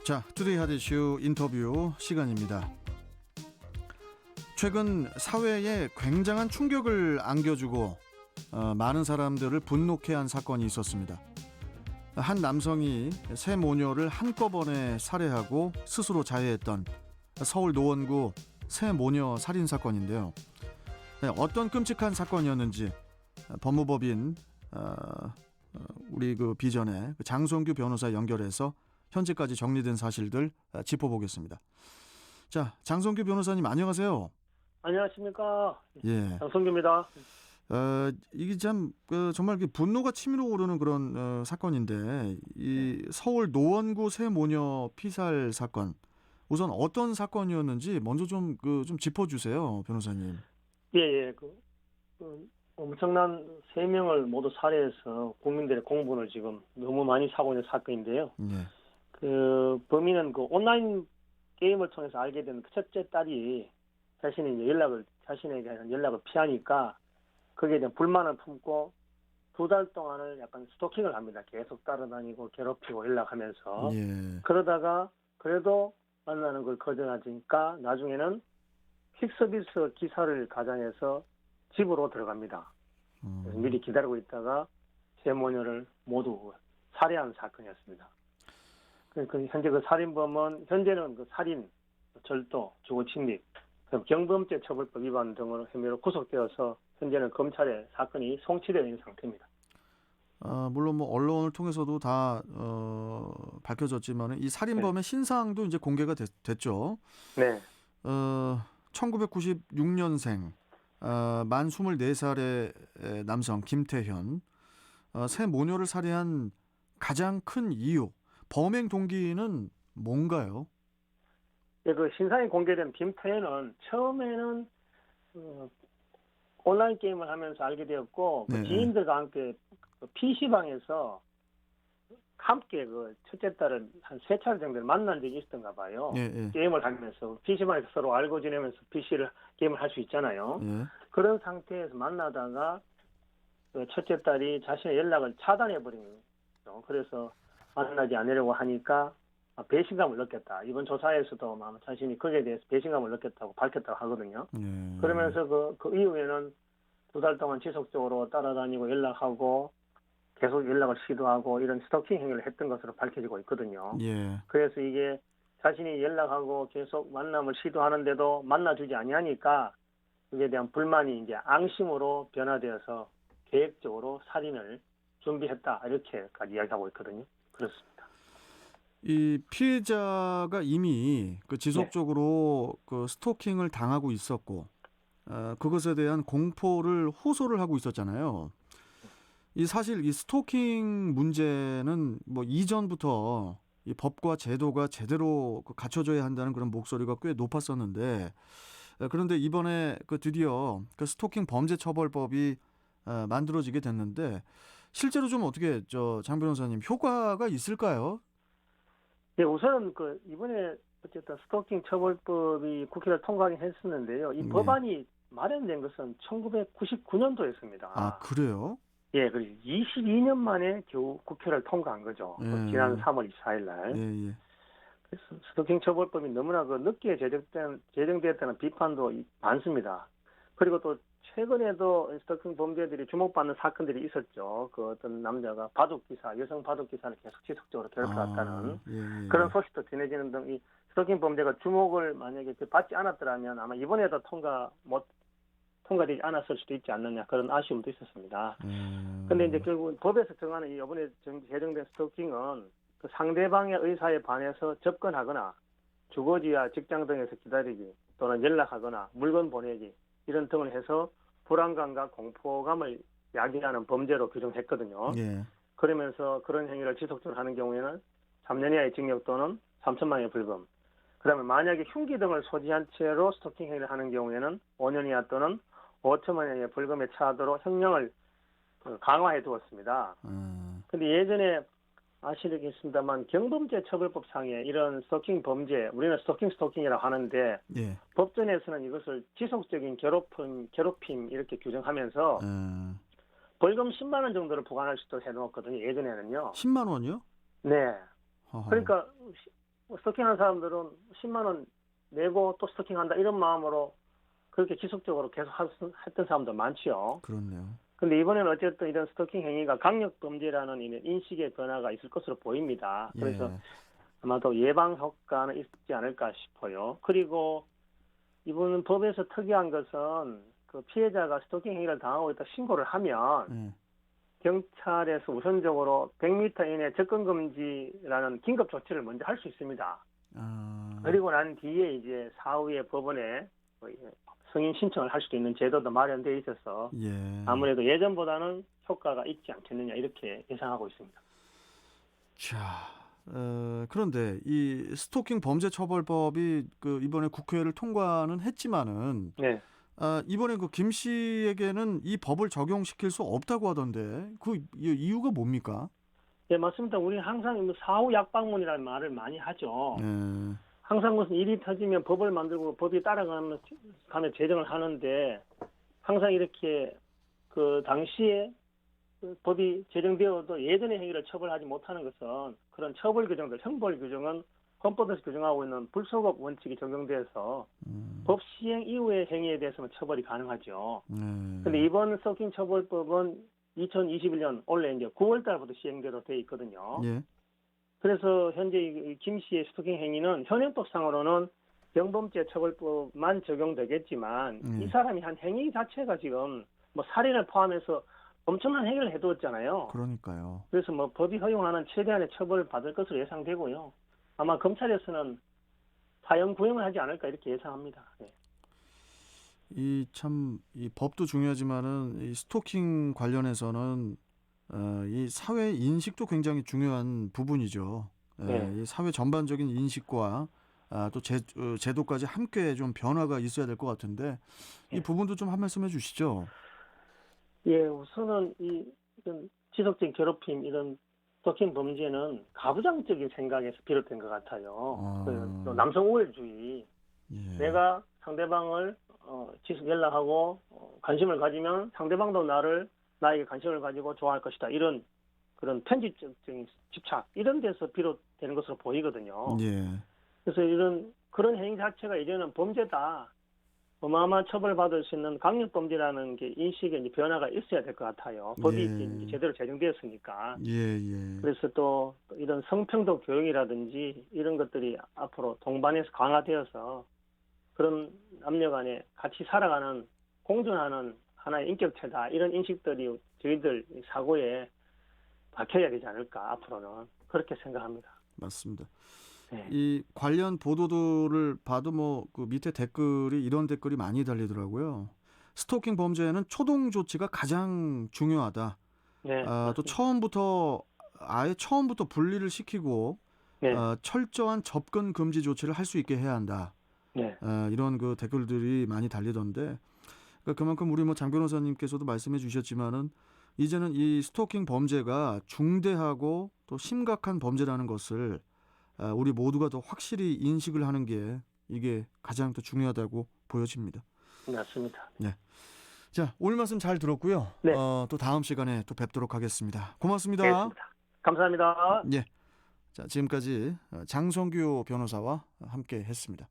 자, 투데이 핫 이슈 인터뷰 시간입니다. 최근 사회에 굉장한 충격을 안겨주고 많은 사람들을 분노케 한 사건이 있었습니다. 한 남성이 세 모녀를 한꺼번에 살해하고 스스로 자해했던 서울 노원구 세 모녀 살인 사건인데요. 어떤 끔찍한 사건이었는지 법무법인 우리 그 비전의 장성규 변호사 연결해서 현재까지 정리된 사실들 짚어보겠습니다. 자, 장성규 변호사님 안녕하세요. 안녕하십니까. 예. 장성규입니다. 이게 참 정말 분노가 치밀어 오르는 그런 사건인데 이 서울 노원구 세 모녀 피살 사건 우선 어떤 사건이었는지 먼저 좀 짚어주세요, 변호사님. 예. 엄청난 3명을 모두 살해해서 국민들의 공분을 지금 너무 많이 사고 있는 사건인데요. 예. 그 범인은 그 온라인 게임을 통해서 알게 된 그 첫째 딸이 자신에게 연락을 피하니까 거기에 대한 불만을 품고 2달 동안을 약간 스토킹을 합니다. 계속 따라다니고 괴롭히고 연락하면서. 예. 그러다가 그래도 만나는 걸 거절하니까 나중에는 퀵서비스 기사를 가장해서 집으로 들어갑니다. 그래서 미리 기다리고 있다가 세 모녀를 모두 살해한 사건이었습니다. 현재 그 살인범은 현재는 그 살인, 절도, 주거 침입, 경범죄 처벌법 위반 등으로 혐의로 구속되어서 현재는 검찰에 사건이 송치되어 있는 상태입니다. 물론 뭐 언론을 통해서도 다 밝혀졌지만 이 살인범의 신상도 이제 공개가 됐죠. 네. 1996년생 만 24살의 남성 김태현 세 모녀를 살해한 가장 큰 이유, 범행 동기는 뭔가요? 네, 그 신상이 공개된 김태현은 처음에는 온라인 게임을 하면서 알게 되었고 네. 그 지인들과 함께 PC방에서 함께 그 첫째 딸을 한 3차례 정도 만난 적이 있었던가 봐요. 예. 게임을 하면서 PC방에서 서로 알고 지내면서 게임을 할 수 있잖아요. 예. 그런 상태에서 만나다가 그 첫째 딸이 자신의 연락을 차단해버린 거죠. 그래서 만나지 않으려고 하니까 배신감을 느꼈다. 이번 조사에서도 자신이 거기에 대해서 배신감을 느꼈다고 밝혔다고 하거든요. 예. 그러면서 그 이후에는 2달 동안 지속적으로 따라다니고 연락하고 계속 연락을 시도하고 이런 스토킹 행위를 했던 것으로 밝혀지고 있거든요. 예. 그래서 이게 자신이 연락하고 계속 만남을 시도하는데도 만나주지 아니하니까 그에 대한 불만이 이제 앙심으로 변화되어서 계획적으로 살인을 준비했다. 이렇게까지 이야기하고 있거든요. 그렇습니다. 이 피해자가 이미 지속적으로 그 스토킹을 당하고 있었고 그것에 대한 공포를 호소를 하고 있었잖아요. 사실 이 스토킹 문제는 뭐 이전부터 이 법과 제도가 제대로 갖춰져야 한다는 그런 목소리가 꽤 높았었는데 그런데 이번에 드디어 스토킹 범죄 처벌법이 만들어지게 됐는데 실제로 좀 어떻게 장 변호사님 효과가 있을까요? 네, 우선은 이번에 어쨌든 스토킹 처벌법이 국회를 통과하긴 했었는데요. 이 법안이 마련된 것은 1999년도였습니다. 아, 그래요? 예, 그리고 22년 만에 겨우 국회를 통과한 거죠. 지난 3월 24일 날. 예. 그래서 스토킹 처벌법이 너무나 늦게 제정되었다는 비판도 많습니다. 그리고 또 최근에도 스토킹 범죄들이 주목받는 사건들이 있었죠. 그 어떤 남자가 여성 바둑 기사를 계속 지속적으로 괴롭혀왔다는 예. 그런 소식도 전해지는 등 이 스토킹 범죄가 주목을 만약에 받지 않았더라면 아마 이번에도 통과되지 않았을 수도 있지 않느냐 그런 아쉬움도 있었습니다. 근데 이제 결국 법에서 정하는 이번에 제정된 스토킹은 그 상대방의 의사에 반해서 접근하거나 주거지와 직장 등에서 기다리기 또는 연락하거나 물건 보내기 이런 등을 해서 불안감과 공포감을 야기하는 범죄로 규정했거든요. 예. 그러면서 그런 행위를 지속적으로 하는 경우에는 3년 이하의 징역 또는 3천만 원의 벌금. 그다음에 만약에 흉기 등을 소지한 채로 스토킹 행위를 하는 경우에는 5년 이하 또는 5천만 원의 벌금에 처하도록 형량을 강화해 두었습니다. 근데 예전에 아시겠습니다만 경범죄 처벌법상에 이런 스토킹 범죄, 우리는 스토킹이라고 하는데 예. 법전에서는 이것을 지속적인 괴롭힘 이렇게 규정하면서 벌금 10만 원 정도를 부과할 수도 해놓았거든요. 예전에는요. 10만 원이요? 네. 어허. 그러니까 스토킹하는 사람들은 10만 원 내고 또 스토킹한다 이런 마음으로 그렇게 지속적으로 계속 했던 사람도 많지요. 그렇네요. 근데 이번에는 어쨌든 이런 스토킹 행위가 강력범죄라는 이런 인식의 변화가 있을 것으로 보입니다. 그래서 예. 아마도 예방 효과는 있지 않을까 싶어요. 그리고 이번 법에서 특이한 것은 그 피해자가 스토킹 행위를 당하고 있다 신고를 하면 예. 경찰에서 우선적으로 100m 이내 접근 금지라는 긴급 조치를 먼저 할 수 있습니다. 아, 그리고 난 뒤에 이제 사후에 법원에 승인 신청을 할 수도 있는 제도도 마련되어 있어서 예. 아무래도 예전보다는 효과가 있지 않겠느냐 이렇게 예상하고 있습니다. 자, 그런데 이 스토킹 범죄 처벌법이 그 이번에 국회를 통과는 했지만은 네. 이번에 그 김 씨에게는 이 법을 적용시킬 수 없다고 하던데 그 이유가 뭡니까? 네, 맞습니다. 우리 항상 사후 약방문이라는 말을 많이 하죠. 예. 항상 무슨 일이 터지면 법을 만들고 법이 따라가면 제정을 하는데 항상 이렇게 그 당시에 그 법이 제정되어도 예전의 행위를 처벌하지 못하는 것은 그런 처벌 규정들, 형벌 규정은 헌법에서 규정하고 있는 불소급 원칙이 적용돼서 법 시행 이후의 행위에 대해서는 처벌이 가능하죠. 근데 이번 스토킹 처벌법은 2021년 올해 이제 9월 달부터 시행되도록 되어 있거든요. 예. 그래서 현재 김 씨의 스토킹 행위는 현행법상으로는 병범죄 처벌법만 적용되겠지만 이 사람이 한 행위 자체가 지금 뭐 살인을 포함해서 엄청난 행위를 해두었잖아요. 그러니까요. 그래서 뭐 법이 허용하는 최대한의 처벌을 받을 것으로 예상되고요. 아마 검찰에서는 사형 구형을 하지 않을까 이렇게 예상합니다. 네. 이 법도 중요하지만은 이 스토킹 관련해서는 이 사회 인식도 굉장히 중요한 부분이죠. 네. 이 사회 전반적인 인식과 또 제도까지 함께 좀 변화가 있어야 될 것 같은데 이 네. 부분도 좀 한 말씀 해주시죠. 예, 우선은 이런 지속적인 괴롭힘 이런 스토킹 범죄는 가부장적인 생각에서 비롯된 것 같아요. 또 남성 우월주의. 예. 내가 상대방을 지속 연락하고 관심을 가지면 상대방도 나에게 관심을 가지고 좋아할 것이다. 이런 그런 편집적인 집착 이런 데서 비롯되는 것으로 보이거든요. 예. 그래서 그런 행위 자체가 이제는 범죄다. 어마어마한 처벌받을 수 있는 강력범죄라는 게 인식에 이제 변화가 있어야 될 것 같아요. 법이 이제 제대로 제정되었으니까. 예. 그래서 또 이런 성평등 교육이라든지 이런 것들이 앞으로 동반해서 강화되어서 그런 남녀 간에 같이 살아가는 공존하는 하나의 인격체다. 이런 인식들이 저희들 사고에 박혀야 되지 않을까 앞으로는 그렇게 생각합니다. 맞습니다. 네. 이 관련 보도들을 봐도 뭐 그 밑에 댓글이 이런 댓글이 많이 달리더라고요. 스토킹 범죄에는 초동 조치가 가장 중요하다. 네, 또 처음부터 분리를 시키고 네, 철저한 접근 금지 조치를 할 수 있게 해야 한다. 네, 이런 그 댓글들이 많이 달리던데 그러니까 그만큼 우리 뭐 장 변호사님께서도 말씀해 주셨지만은 이제는 이 스토킹 범죄가 중대하고 또 심각한 범죄라는 것을 우리 모두가 더 확실히 인식을 하는 게 이게 가장 더 중요하다고 보여집니다. 맞습니다. 네. 자, 오늘 말씀 잘 들었고요. 네. 또 다음 시간에 또 뵙도록 하겠습니다. 고맙습니다. 알겠습니다. 감사합니다. 예. 자, 지금까지 장성규 변호사와 함께 했습니다.